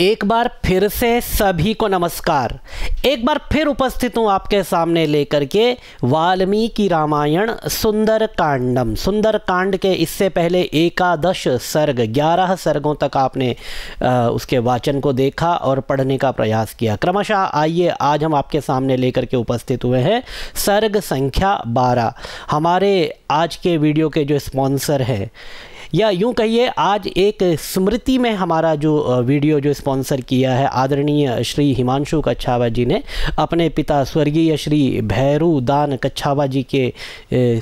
एक बार फिर से सभी को नमस्कार। एक बार फिर उपस्थित हूँ आपके सामने लेकर के वाल्मीकि रामायण सुंदरकांडम। सुंदरकांड के इससे पहले एकादश सर्ग 11 सर्गों तक आपने उसके वाचन को देखा और पढ़ने का प्रयास किया। क्रमशः आइए आज हम आपके सामने लेकर के उपस्थित हुए हैं सर्ग संख्या 12। हमारे आज के वीडियो के जो स्पॉन्सर हैं, या यूँ कहिए आज एक स्मृति में हमारा जो वीडियो जो स्पॉन्सर किया है आदरणीय श्री हिमांशु कच्छावा जी ने, अपने पिता स्वर्गीय श्री भैरू दान कच्छावा जी के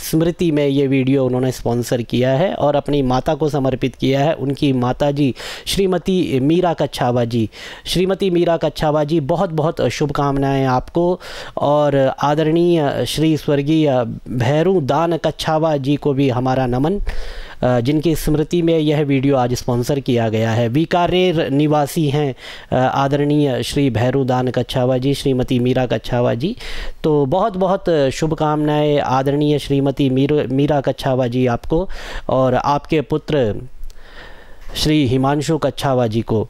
स्मृति में ये वीडियो उन्होंने स्पॉन्सर किया है और अपनी माता को समर्पित किया है। उनकी माता जी श्रीमती मीरा कच्छावा जी, श्रीमती मीरा कच्छावा जी, बहुत बहुत शुभकामनाएँ आपको। और आदरणीय श्री स्वर्गीय भैरू दान कच्छावा जी को भी हमारा नमन, जिनकी स्मृति में यह वीडियो आज स्पॉन्सर किया गया है। बीकानेर निवासी हैं आदरणीय श्री भैरूदान कच्छावा जी, श्रीमती मीरा कच्छावा जी। तो बहुत बहुत शुभकामनाएं आदरणीय श्रीमती मीरा कच्छावा जी आपको और आपके पुत्र श्री हिमांशु कच्छावा जी को।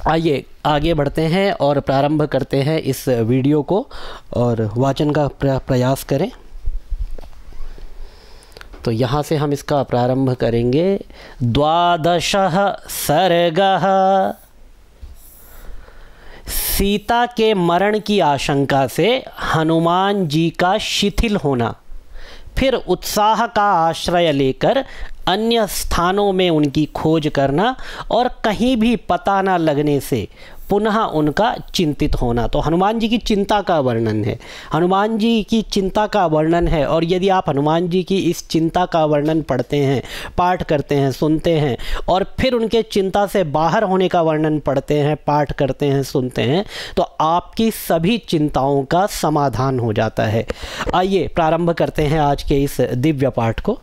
आइए आगे बढ़ते हैं और प्रारंभ करते हैं इस वीडियो को और वाचन का प्रयास करें। तो यहाँ से हम इसका प्रारंभ करेंगे। 12 सर्गः। सीता के मरण की आशंका से हनुमान जी का शिथिल होना, फिर उत्साह का आश्रय लेकर अन्य स्थानों में उनकी खोज करना और कहीं भी पता न लगने से पुनः उनका चिंतित होना। तो हनुमान जी की चिंता का वर्णन है, हनुमान जी की चिंता का वर्णन है। और यदि आप हनुमान जी की इस चिंता का वर्णन पढ़ते हैं, पाठ करते हैं, सुनते हैं और फिर उनके चिंता से बाहर होने का वर्णन पढ़ते हैं, पाठ करते हैं, सुनते हैं, तो आपकी सभी चिंताओं का समाधान हो जाता है। आइए प्रारंभ करते हैं आज के इस दिव्य पाठ को।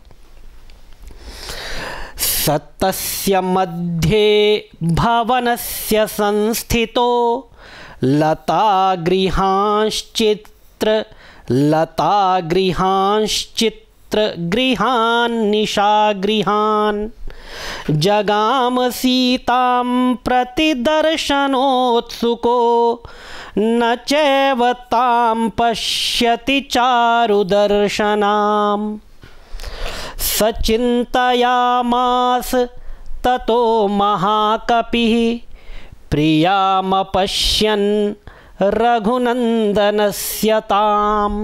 सतस्य मध्ये भवनस्य संस्थितो लतागृहांश्चित्र गृहान् निशागृहान् जगाम सीतां प्रतिदर्शनोत्सुको न चैव तां पश्यति चारुदर्शनाम्। सचिन्तयामास ततो महाकपिः प्रियामपश्यन् रघुनन्दनस्य ताम्।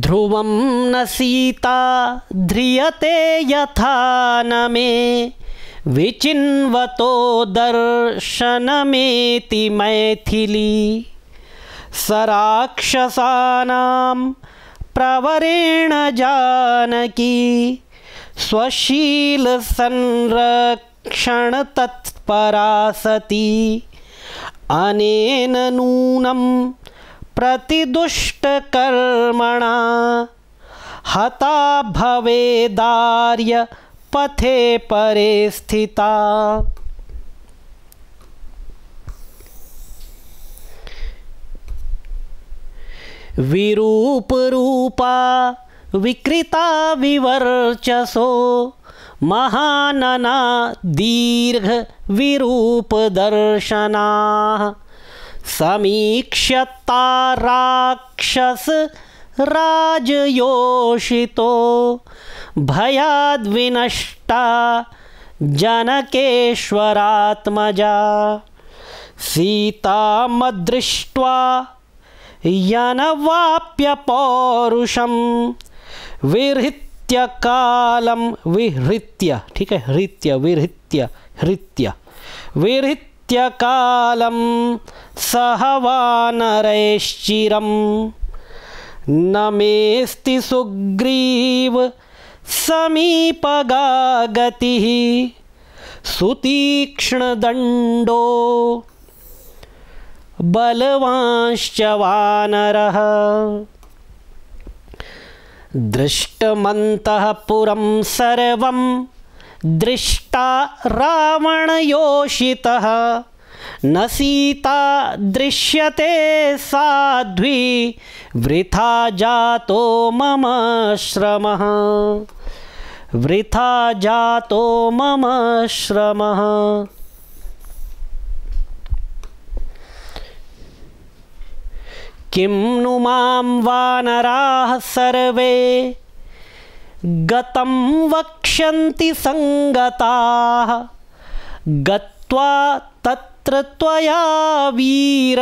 ध्रुवं न सीता ध्रियते यथा न मे विचिन्वतो दर्शनमेति मैथिली। सराक्षसानां प्रवरेण जानकी स्वशील संरक्षण तत्परा सती। अनेन नूनं प्रतिदुष्टकर्मणा हता भवेदार्य पथे परे स्थिता। विरूप रूपा विकृता विवर्चसो महानना दीर्घ विरूप दर्शनाः। समीक्ष्यता राक्षस राजयोषितो भयाद्विनष्टा जनकेश्वरात्मजा। सीतामदृष्ट्वा यनवाप्य पौरुषं विहृत्य कालं विहृत्य, ठीक है, विहृत्य कालं सह वानरैश्चिरं। न मेस्ति सुग्रीव समीपगा गतिः सुतीक्ष्णदण्डो बलवांश्च वानरः। दृष्टमन्तः पुरं सर्वं दृष्टा रावणयोषितः न सीता दृश्यते साध्वी वृथा जातो मम श्रमः, वृथा जातो मम श्रमः। किं नु मां वानराः सर्वे गतं वक्ष्यन्ति संगताः, गत्वा तत्र त्वया वीर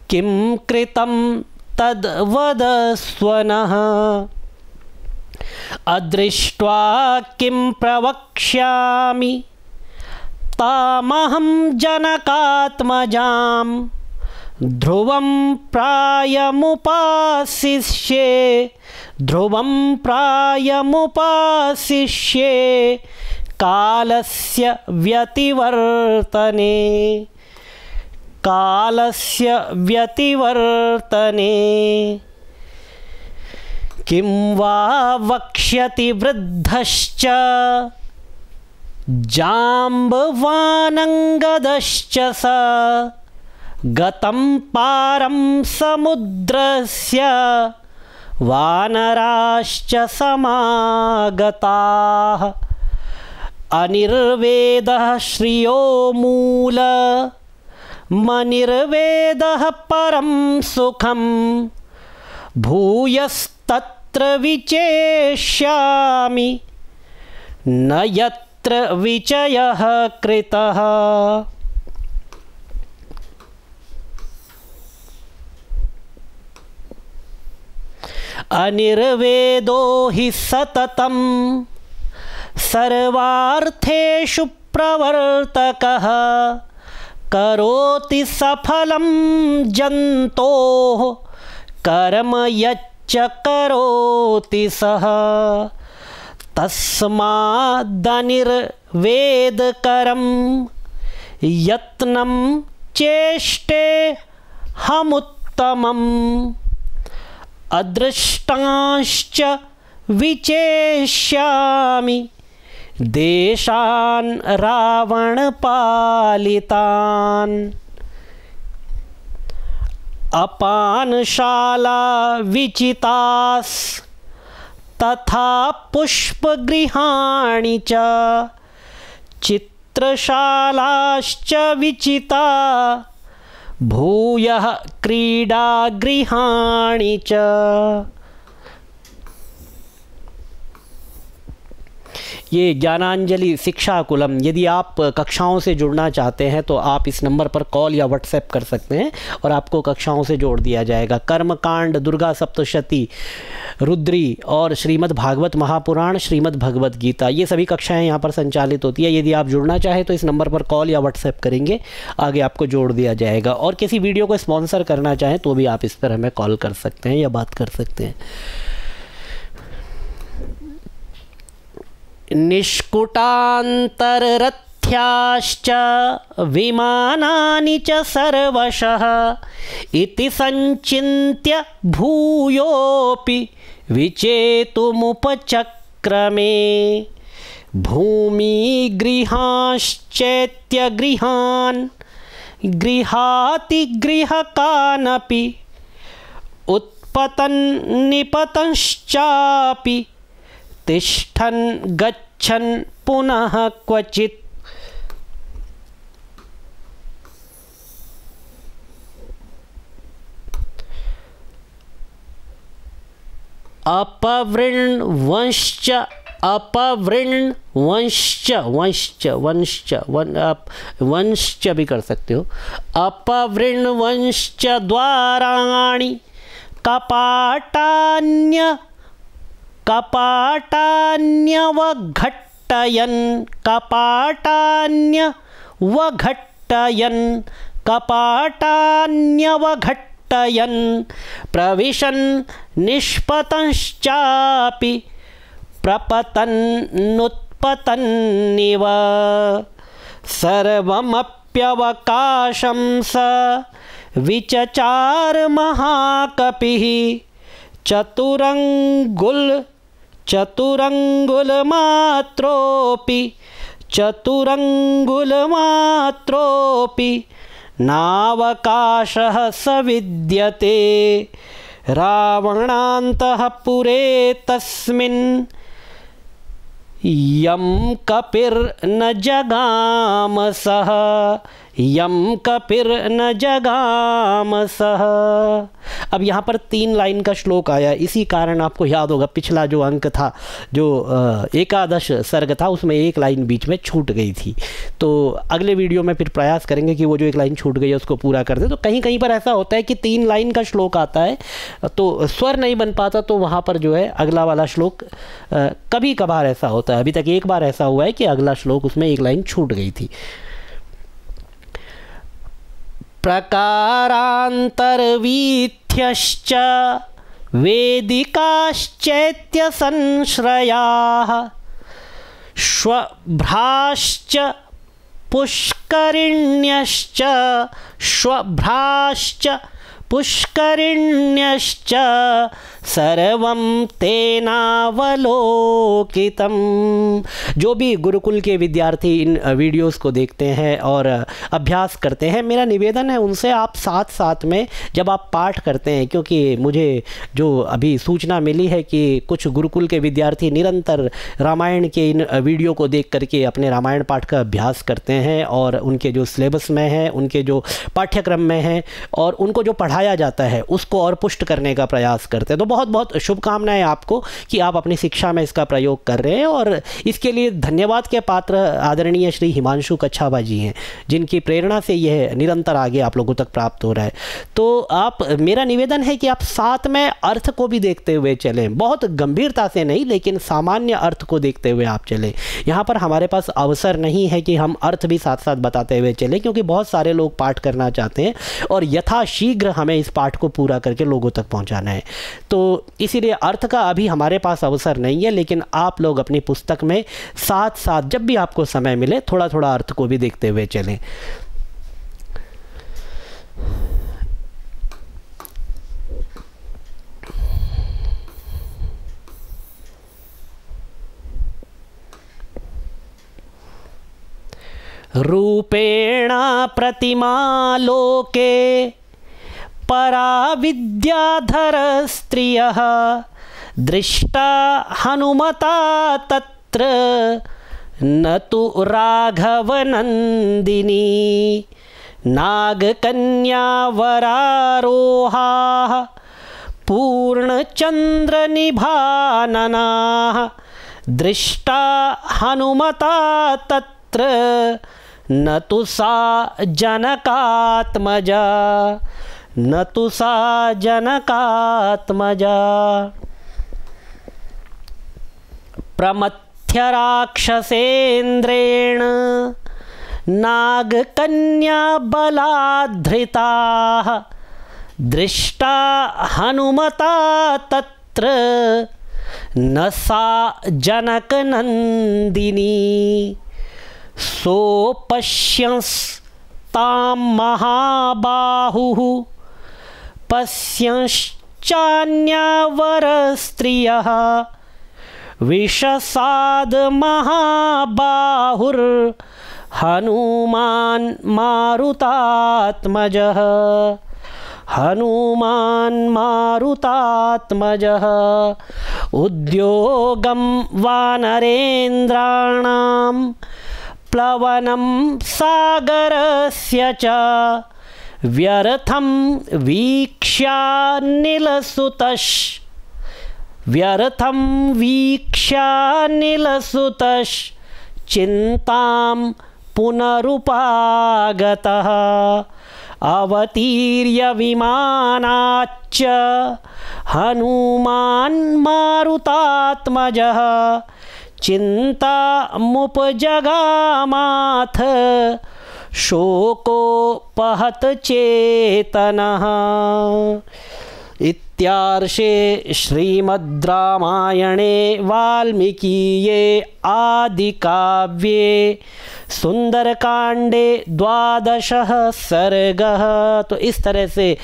किं कृतं तद्वदस्व नः। अदृष्ट्वा किं प्रवक्ष्यामि तामहं जनकात्मजां, ध्रुवं प्रायमुपासिष्ये, ध्रुवं प्रायमुपासिष्ये कालस्य व्यतिवर्तने, कालस्य व्यतिवर्तने। किं वा वक्ष्यति वृद्धश्च जाम्बवानङ्गदश्च स, गतं पारं समुद्रस्य वानराश्च समागताः। अनिर्वेदः श्रियो मूल मनिर्वेदः परं सुखं, भूयस्तत्र विचेष्यामि न यत्र विचयः कृतः। अनिर्वेदो हि सततं सर्वार्थेषु प्रवर्तकः, करोति सफलं जन्तोः कर्म यच्च करोति सः। तस्मादनिर्वेदकरं यत्नं चेष्टे हमुत्तमम्, अदृष्टांश्च विचेष्यामि देशान् रावणपालितान्। अपानशाला विचितास् तथा पुष्पगृहाणि च, चित्रशालाश्च विचिता भूयः क्रीडागृहाणि च। ये ज्ञानांजलि शिक्षाकुलम, यदि आप कक्षाओं से जुड़ना चाहते हैं तो आप इस नंबर पर कॉल या व्हाट्सएप कर सकते हैं और आपको कक्षाओं से जोड़ दिया जाएगा। कर्मकांड, दुर्गा सप्तशती, रुद्री और श्रीमद् भागवत महापुराण, श्रीमद् भगवत गीता, ये सभी कक्षाएं यहाँ पर संचालित होती है। यदि आप जुड़ना चाहें तो इस नंबर पर कॉल या व्हाट्सएप करेंगे, आगे आपको जोड़ दिया जाएगा। और किसी वीडियो को स्पॉन्सर करना चाहें तो भी आप इस पर हमें कॉल कर सकते हैं या बात कर सकते हैं। निष्कुटान्तररथ्याश्च विमानानि च सर्वशः, इति संचिन्त्य भूयोऽपि विचेतुमुपचक्रमे। भूमिगृहाश्चैत्यगृहान् गृहातिगृहकानपि, उत्पतन् निपतश्चापि तिष्ठन् गच्छन् पुनः क्वचित्। अपवृण्वंश्च वंश्च भी कर सकते हो। अपवृण्वंश्च द्वाराणि कपाटान्यवघट्टयन् प्रविशन् निष्पतश्चापि प्रपतन्नुत्पतन्निव। सर्वमप्यवकाशं स विचचार महाकपिः, चतुरंगुलमात्रोऽपि चतुरङ्गुलमात्रोऽपि नावकाशः स विद्यते रावणान्तःपुरे तस्मिन् यं कपिर्न जगाम सः यम कपिर्न जगाम सः। अब यहाँ पर 3 लाइन का श्लोक आया, इसी कारण आपको याद होगा पिछला जो अंक था, जो एकादश सर्ग था, उसमें 1 लाइन बीच में छूट गई थी। तो अगले वीडियो में फिर प्रयास करेंगे कि वो जो 1 लाइन छूट गई है उसको पूरा कर दे। तो कहीं कहीं पर ऐसा होता है कि 3 लाइन का श्लोक आता है तो स्वर नहीं बन पाता, तो वहाँ पर जो है अगला वाला श्लोक कभी कभार ऐसा होता है। अभी तक 1 बार ऐसा हुआ है कि अगला श्लोक उसमें 1 लाइन छूट गई थी। प्रकारान्तर्वीथ्यश्च वेदिकाश्चैत्य संश्रयाः श्वभ्राश्च पुष्करिण्यश्च पुष्करिण्यश्च सर्वं तेनावलोकितम। जो भी गुरुकुल के विद्यार्थी इन वीडियोस को देखते हैं और अभ्यास करते हैं, मेरा निवेदन है उनसे आप साथ साथ में जब आप पाठ करते हैं, क्योंकि मुझे जो अभी सूचना मिली है कि कुछ गुरुकुल के विद्यार्थी निरंतर रामायण के इन वीडियो को देख करके अपने रामायण पाठ का अभ्यास करते हैं और उनके जो सिलेबस में है, उनके जो पाठ्यक्रम में है और उनको जो पढ़ाया जाता है उसको और पुष्ट करने का प्रयास करते हैं। तो बहुत बहुत शुभकामनाएं आपको कि आप अपनी शिक्षा में इसका प्रयोग कर रहे हैं, और इसके लिए धन्यवाद के पात्र आदरणीय श्री हिमांशु कच्छावा जी हैं, जिनकी प्रेरणा से यह निरंतर आगे आप लोगों तक प्राप्त हो रहा है। तो आप, मेरा निवेदन है कि आप साथ में अर्थ को भी देखते हुए चलें, बहुत गंभीरता से नहीं लेकिन सामान्य अर्थ को देखते हुए आप चलें। यहाँ पर हमारे पास अवसर नहीं है कि हम अर्थ भी साथ साथ बताते हुए चलें, क्योंकि बहुत सारे लोग पाठ करना चाहते हैं और यथाशीघ्र हमें इस पाठ को पूरा करके लोगों तक पहुँचाना है। तो इसीलिए अर्थ का अभी हमारे पास अवसर नहीं है, लेकिन आप लोग अपनी पुस्तक में साथ साथ जब भी आपको समय मिले थोड़ा थोड़ा अर्थ को भी देखते हुए चलें। रूपेण प्रतिमा लोके परा विद्याधर स्त्रियः दृष्टा हनुमता तत्र न तु राघवनन्दिनी नागकन्यावरारोहाः पूर्णचन्द्रनिभाननाः दृष्टा हनुमता तत्र न तु सा जनकात्मजा न तु सा जनकात्मजा। प्रमथ्य राक्षसेन्द्रेण नागकन्या बलाद्धृताः दृष्टा हनुमता तत्र न सा जनकनन्दिनी सोपश्यंस्तां महाबाहुः पश्यंश्चान्यावरस्त्रियः विषसाद महाबाहुर्हनुमान् मारुतात्मजः हनुमान् मारुतात्मजः उद्योगं वानरेन्द्राणां प्लवनं सागरस्य च व्यर्थं वीक्ष्यानिलसुतश् चिन्तां पुनरुपागतः अवतीर्य विमानाच्च हनुमान् मारुतात्मजः चिन्तामुपजगामाथ शोकोपहत चेतनः। इत्यार्षे श्रीमद् रामायणे वाल्मीकीये आदिकाव्ये सुंदरकांडे 12 सर्गः। तो इस तरह से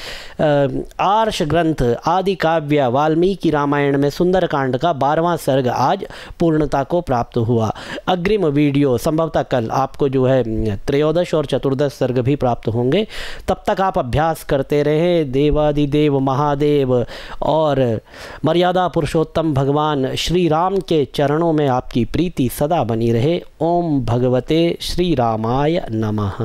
आर्ष ग्रंथ आदि काव्य वाल्मीकि रामायण में सुंदरकांड का 12वां सर्ग आज पूर्णता को प्राप्त हुआ। अग्रिम वीडियो संभवतः कल आपको जो है 13 और 14 सर्ग भी प्राप्त होंगे। तब तक आप अभ्यास करते रहें। देवादिदेव महादेव और मर्यादा पुरुषोत्तम भगवान श्री राम के चरणों में आपकी प्रीति सदा बनी रहे। ओम भगवते श्री रामाय नमः।